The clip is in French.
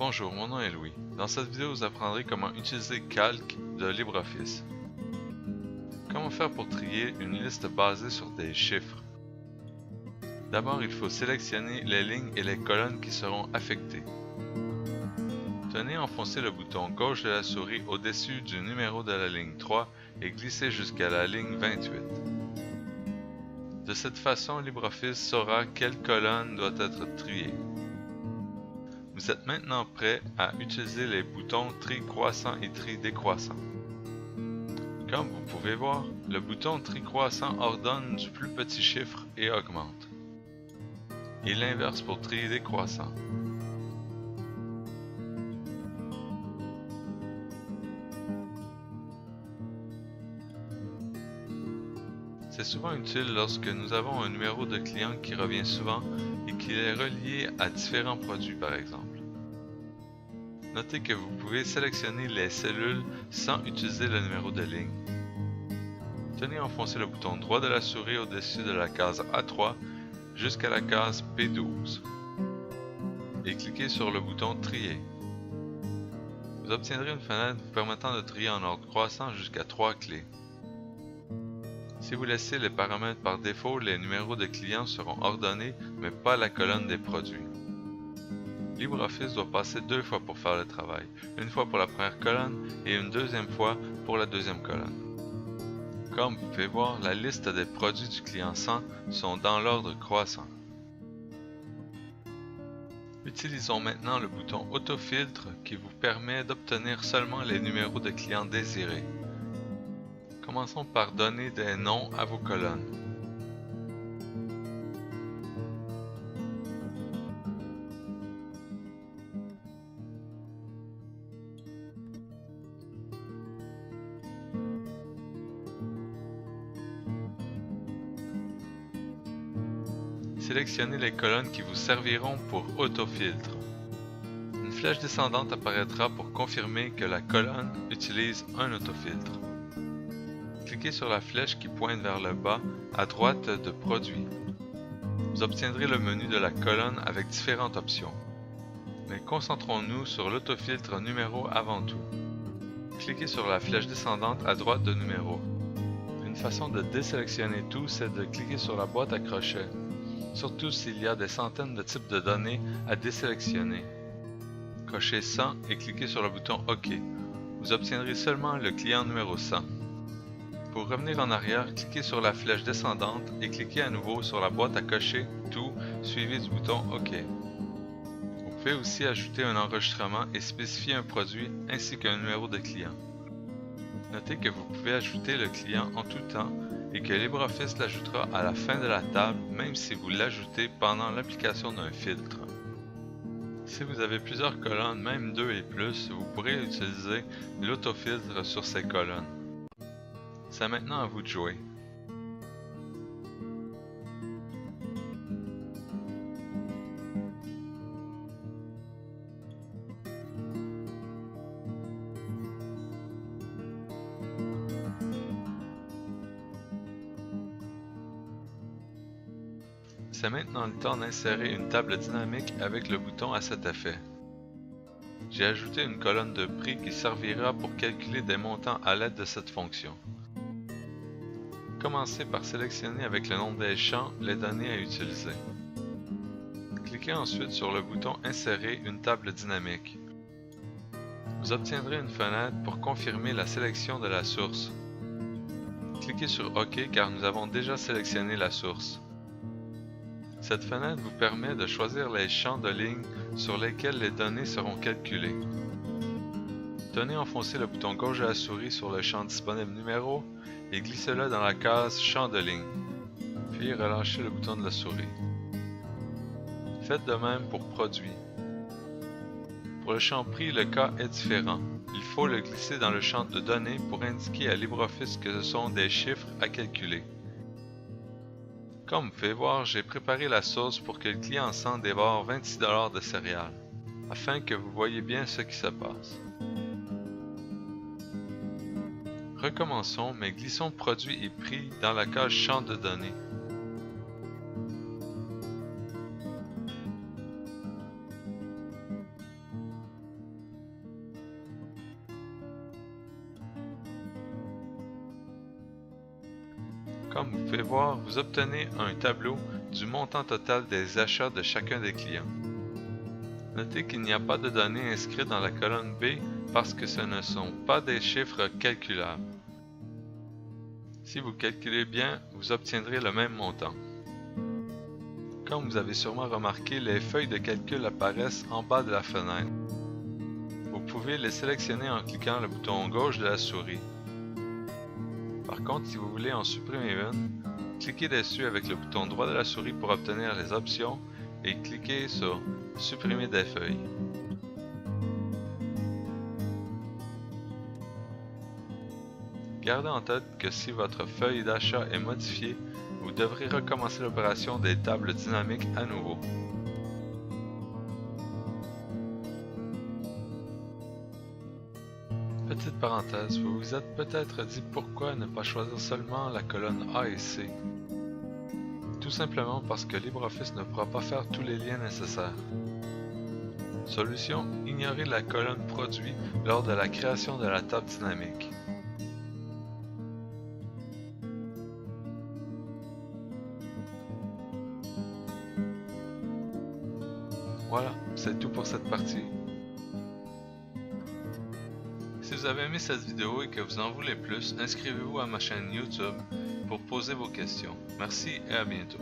Bonjour, mon nom est Louis. Dans cette vidéo, vous apprendrez comment utiliser Calque de LibreOffice. Comment faire pour trier une liste basée sur des chiffres. D'abord, il faut sélectionner les lignes et les colonnes qui seront affectées. Tenez enfoncé le bouton gauche de la souris au-dessus du numéro de la ligne 3 et glissez jusqu'à la ligne 28. De cette façon, LibreOffice saura quelle colonne doit être triée. Vous êtes maintenant prêt à utiliser les boutons tri croissant et tri décroissant. Comme vous pouvez voir, le bouton tri croissant ordonne du plus petit chiffre et augmente. Et l'inverse pour tri décroissant. C'est souvent utile lorsque nous avons un numéro de client qui revient souvent et qui est relié à différents produits par exemple. Notez que vous pouvez sélectionner les cellules sans utiliser le numéro de ligne. Tenez enfoncé le bouton droit de la souris au-dessus de la case A3 jusqu'à la case P12 et cliquez sur le bouton Trier. Vous obtiendrez une fenêtre vous permettant de trier en ordre croissant jusqu'à 3 clés. Si vous laissez les paramètres par défaut, les numéros de clients seront ordonnés, mais pas la colonne des produits. LibreOffice doit passer deux fois pour faire le travail, une fois pour la première colonne et une deuxième fois pour la deuxième colonne. Comme vous pouvez voir, la liste des produits du client 100 sont dans l'ordre croissant. Utilisons maintenant le bouton Autofiltre qui vous permet d'obtenir seulement les numéros de clients désirés. Commençons par donner des noms à vos colonnes. Sélectionnez les colonnes qui vous serviront pour autofiltre. Une flèche descendante apparaîtra pour confirmer que la colonne utilise un autofiltre. Cliquez sur la flèche qui pointe vers le bas à droite de Produits. Vous obtiendrez le menu de la colonne avec différentes options. Mais concentrons-nous sur l'autofiltre numéro avant tout. Cliquez sur la flèche descendante à droite de Numéro. Une façon de désélectionner tout, c'est de cliquer sur la boîte à crochets, surtout s'il y a des centaines de types de données à désélectionner. Cochez 100 et cliquez sur le bouton OK. Vous obtiendrez seulement le client numéro 100. Pour revenir en arrière, cliquez sur la flèche descendante et cliquez à nouveau sur la boîte à cocher Tout suivi du bouton OK. Vous pouvez aussi ajouter un enregistrement et spécifier un produit ainsi qu'un numéro de client. Notez que vous pouvez ajouter le client en tout temps et que LibreOffice l'ajoutera à la fin de la table même si vous l'ajoutez pendant l'application d'un filtre. Si vous avez plusieurs colonnes, même 2 et plus, vous pourrez utiliser l'autofiltre sur ces colonnes. C'est maintenant à vous de jouer. C'est maintenant le temps d'insérer une table dynamique avec le bouton à cet effet. J'ai ajouté une colonne de prix qui servira pour calculer des montants à l'aide de cette fonction. Commencez par sélectionner avec le nom des champs les données à utiliser. Cliquez ensuite sur le bouton Insérer une table dynamique. Vous obtiendrez une fenêtre pour confirmer la sélection de la source. Cliquez sur OK car nous avons déjà sélectionné la source. Cette fenêtre vous permet de choisir les champs de ligne sur lesquels les données seront calculées. Tenez enfoncé le bouton gauche de la souris sur le champ disponible numéro et glissez-le dans la case champ de ligne, puis relâchez le bouton de la souris. Faites de même pour Produits. Pour le champ Prix, le cas est différent. Il faut le glisser dans le champ de données pour indiquer à LibreOffice que ce sont des chiffres à calculer. Comme vous pouvez voir, j'ai préparé la sauce pour que le client 100 dévore 26 $ de céréales, afin que vous voyez bien ce qui se passe. Recommençons, mais glissons Produits et Prix dans la case Champ de données. Comme vous pouvez voir, vous obtenez un tableau du montant total des achats de chacun des clients. Notez qu'il n'y a pas de données inscrites dans la colonne B parce que ce ne sont pas des chiffres calculables. Si vous calculez bien, vous obtiendrez le même montant. Comme vous avez sûrement remarqué, les feuilles de calcul apparaissent en bas de la fenêtre. Vous pouvez les sélectionner en cliquant le bouton gauche de la souris. Par contre, si vous voulez en supprimer une, cliquez dessus avec le bouton droit de la souris pour obtenir les options et cliquez sur « Supprimer des feuilles ». Gardez en tête que si votre feuille d'achat est modifiée, vous devrez recommencer l'opération des tables dynamiques à nouveau. Petite parenthèse, vous vous êtes peut-être dit pourquoi ne pas choisir seulement la colonne A et C. Tout simplement parce que LibreOffice ne pourra pas faire tous les liens nécessaires. Solution, ignorez la colonne Produit lors de la création de la table dynamique. Voilà, c'est tout pour cette partie. Si vous avez aimé cette vidéo et que vous en voulez plus, inscrivez-vous à ma chaîne YouTube pour poser vos questions. Merci et à bientôt.